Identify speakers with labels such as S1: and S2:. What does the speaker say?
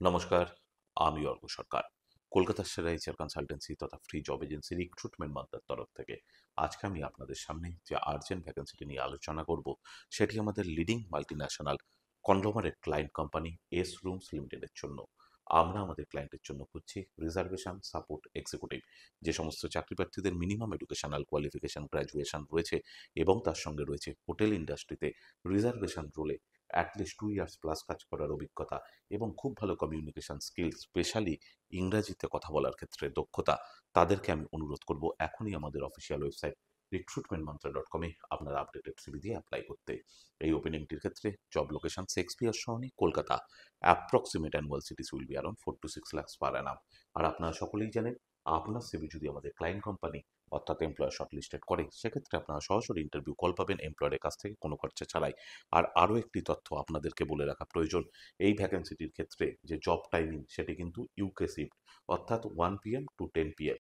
S1: নমস্কার, আমি অর্ক সরকার। কলকাতার সেরা এইচআর কনসালটেন্সি তথা ফ্রি জব এজেন্সি রিক্রুটমেন্ট মান্ত্রার তরফ থেকে আজকে আমি আপনাদের সামনে যে আর্জেন্ট ভ্যাকেন্সিটি নিয়ে আলোচনা করব সেটি আমাদের leading multinational conglomerate client company S rooms লিমিটেডের জন্য। আমরা আমাদের ক্লায়েন্টের জন্য খুঁজছি রিজার্ভেশন সাপোর্ট এক্সিকিউটিভ। যে সমস্ত চাকরি প্রার্থীদের মিনিমাম এডুকেশনাল কোয়ালিফিকেশন গ্র্যাজুয়েশন রয়েছে এবং তার সঙ্গে রয়েছে হোটেল ইন্ডাস্ট্রিতে রিজার্ভেশন রোলে অ্যাটলিস্ট 2 ইয়ার্স প্লাস কাজ করার অভিজ্ঞতা এবং খুব ভালো কমিউনিকেশন স্কিল, স্পেশালি ইংরাজিতে কথা বলার ক্ষেত্রে দক্ষতা, তাদেরকে আমি অনুরোধ করব এখনই আমাদের অফিসিয়াল ওয়েবসাইট recruitmentmantra.com এ আপনার আপডেটেড সিভি দিয়ে অ্যাপ্লাই করতে। এই ওপেনিংটির ক্ষেত্রে job location Shakespeare Sarani, Kolkata. Approximate annual CTC will be around 4 to 6 lakhs per annum. আর আপনারা সকলেই জানেন, আপনার সিভি যদি আমাদের ক্লায়েন্ট কোম্পানি অর্থাৎ এমপ্লয়ার শর্টলিস্টেড করে, সেক্ষেত্রে আপনারা সরাসরি ইন্টারভিউ কল পাবেন এমপ্লয়ারের কাছ থেকে কোনো খরচা ছাড়াই। আর আরও একটি তথ্য আপনাদেরকে বলে রাখা প্রয়োজন, এই ভ্যাকেন্সিটির ক্ষেত্রে যে জব টাইমিং সেটি কিন্তু ইউকে শিফট, অর্থাৎ 1 PM to 10 PM।